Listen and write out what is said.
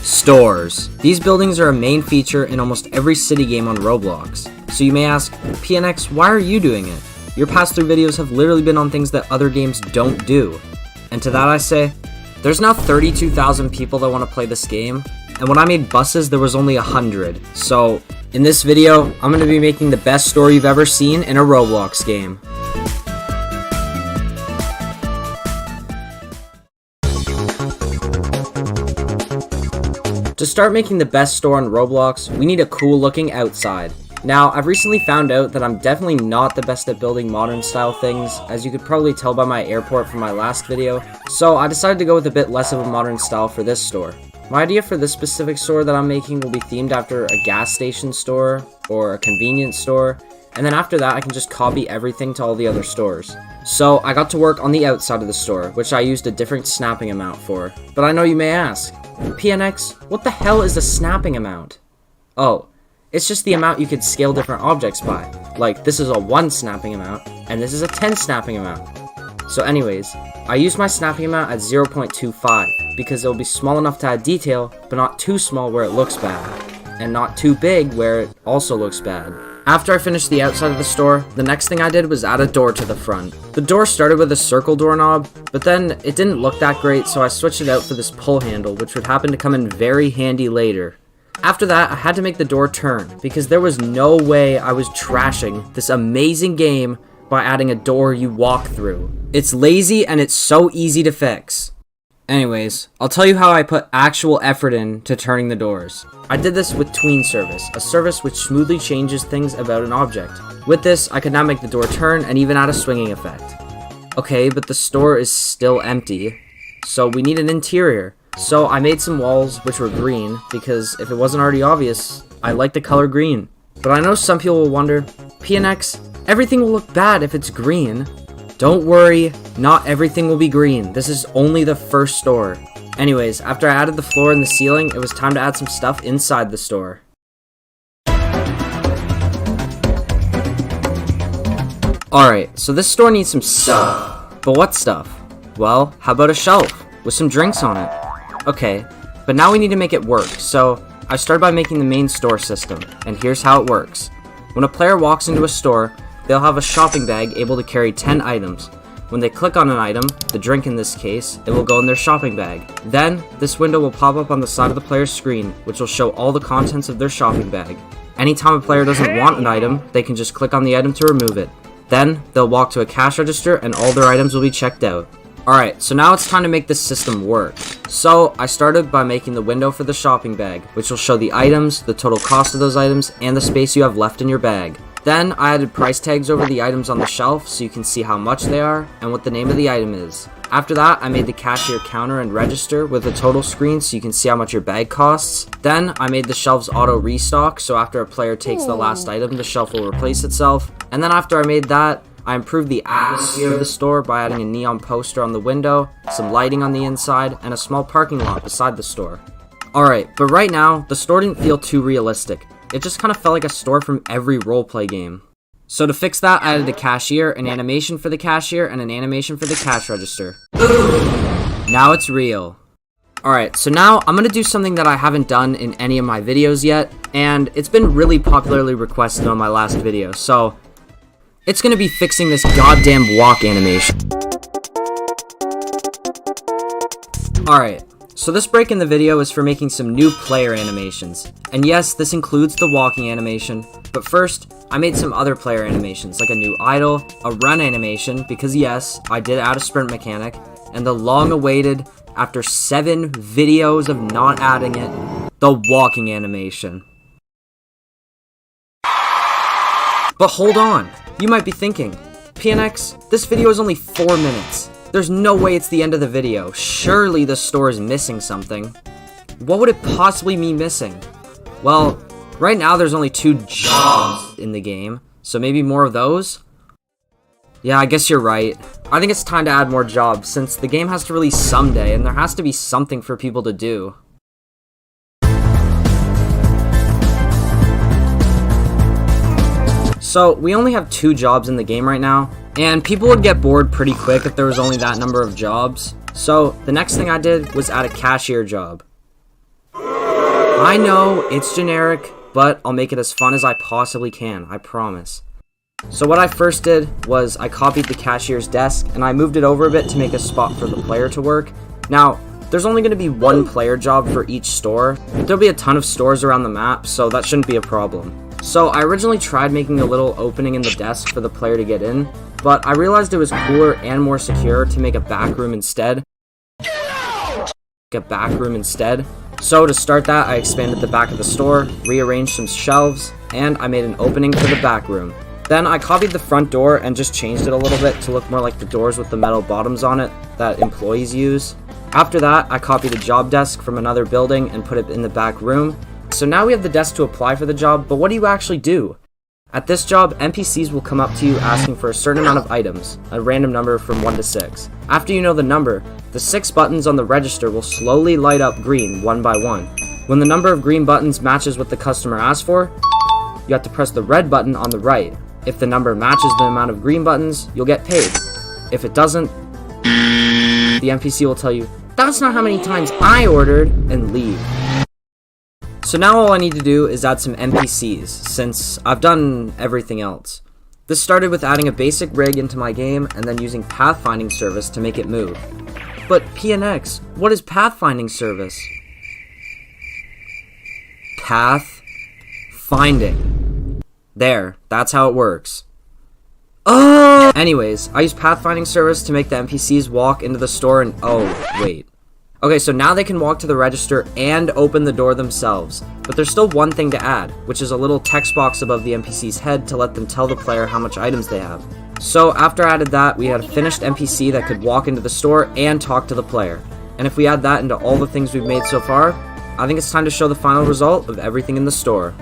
Stores. These buildings are a main feature in almost every city game on Roblox. So you may ask, PNX, why are you doing it? Your past 3 videos have literally been on things that other games don't do. And to that I say, there's now 32,000 people that want to play this game, and when I made buses there was only 100. So in this video, I'm going to be making the best store you've ever seen in a Roblox game. To start making the best store on Roblox, we need a cool looking outside. Now, I've recently found out that I'm definitely not the best at building modern style things, as you could probably tell by my airport from my last video, so I decided to go with a bit less of a modern style for this store. My idea for this specific store that I'm making will be themed after a gas station store, or a convenience store, and then after that I can just copy everything to all the other stores. So I got to work on the outside of the store, which I used a different snapping amount for. But I know you may ask, PNX, what the hell is a snapping amount? Oh, it's just the amount you could scale different objects by. Like, this is a 1 snapping amount, and this is a 10 snapping amount. So anyways, I used my snapping amount at 0.25, because it'll be small enough to add detail, but not too small where it looks bad, and not too big where it also looks bad. After I finished the outside of the store, the next thing I did was add a door to the front. The door started with a circle doorknob, but then it didn't look that great, so I switched it out for this pull handle, which would happen to come in very handy later. After that, I had to make the door turn, because there was no way I was trashing this amazing game by adding a door you walk through. It's lazy and it's so easy to fix. Anyways, I'll tell you how I put actual effort into turning the doors. I did this with Tween Service, a service which smoothly changes things about an object. With this, I could now make the door turn and even add a swinging effect. Okay, but the store is still empty, so we need an interior. So I made some walls which were green, because if it wasn't already obvious, I like the color green. But I know some people will wonder, PNX, everything will look bad if it's green. Don't worry, not everything will be green. This is only the first store. Anyways, after I added the floor and the ceiling, it was time to add some stuff inside the store. Alright, so this store needs some stuff. But what stuff? Well, how about a shelf with some drinks on it? Okay, but now we need to make it work, so I started by making the main store system, and here's how it works. When a player walks into a store, they'll have a shopping bag able to carry 10 items. When they click on an item, the drink in this case, it will go in their shopping bag. Then, this window will pop up on the side of the player's screen, which will show all the contents of their shopping bag. Anytime a player doesn't want an item, they can just click on the item to remove it. Then, they'll walk to a cash register and all their items will be checked out. Alright, so now it's time to make this system work. So, I started by making the window for the shopping bag, which will show the items, the total cost of those items, and the space you have left in your bag. Then, I added price tags over the items on the shelf so you can see how much they are and what the name of the item is. After that, I made the cashier counter and register with a total screen so you can see how much your bag costs. Then, I made the shelves auto restock so after a player takes the last item, the shelf will replace itself. And then after I made that, I improved the atmosphere of the store by adding a neon poster on the window, some lighting on the inside, and a small parking lot beside the store. Alright, but right now, the store didn't feel too realistic. It just kind of felt like a store from every roleplay game. So to fix that, I added a cashier, an animation for the cashier, and an animation for the cash register. Now it's real. Alright, so now I'm going to do something that I haven't done in any of my videos yet, and it's been really popularly requested on my last video, so it's going to be fixing this goddamn walk animation. Alright. So this break in the video is for making some new player animations. And yes, this includes the walking animation, but first, I made some other player animations, like a new idle, a run animation, because yes, I did add a sprint mechanic, and the long-awaited, after 7 videos of not adding it, the walking animation. But hold on, you might be thinking, PNX, this video is only 4 minutes. There's no way it's the end of the video. Surely the store is missing something. What would it possibly be missing? Well, right now there's only 2 jobs in the game, so maybe more of those? Yeah, I guess you're right. I think it's time to add more jobs, since the game has to release someday, and there has to be something for people to do. So, we only have 2 jobs in the game right now, and people would get bored pretty quick if there was only that number of jobs. So, the next thing I did was add a cashier job. I know, it's generic, but I'll make it as fun as I possibly can, I promise. So what I first did was I copied the cashier's desk and I moved it over a bit to make a spot for the player to work. Now, there's only going to be one player job for each store. There'll be a ton of stores around the map, so that shouldn't be a problem. So I originally tried making a little opening in the desk for the player to get in, but I realized it was cooler and more secure to make a back room instead. So to start that, I expanded the back of the store, rearranged some shelves, and I made an opening for the back room. Then I copied the front door and just changed it a little bit to look more like the doors with the metal bottoms on it that employees use. After that, I copied a job desk from another building and put it in the back room. So now we have the desk to apply for the job, but what do you actually do? At this job, NPCs will come up to you asking for a certain amount of items, a random number from 1 to 6. After you know the number, the 6 buttons on the register will slowly light up green one by one. When the number of green buttons matches what the customer asked for, you have to press the red button on the right. If the number matches the amount of green buttons, you'll get paid. If it doesn't, the NPC will tell you, "That's not how many times I ordered," and leave. So now all I need to do is add some NPCs, since I've done everything else. This started with adding a basic rig into my game and then using pathfinding service to make it move. But PNX, what is pathfinding service? Pathfinding. There, that's how it works. Oh! Anyways, I use pathfinding service to make the NPCs walk into the store and wait. Okay, so now they can walk to the register and open the door themselves. But there's still one thing to add, which is a little text box above the NPC's head to let them tell the player how much items they have. So after I added that, we had a finished NPC that could walk into the store and talk to the player. And if we add that into all the things we've made so far, I think it's time to show the final result of everything in the store.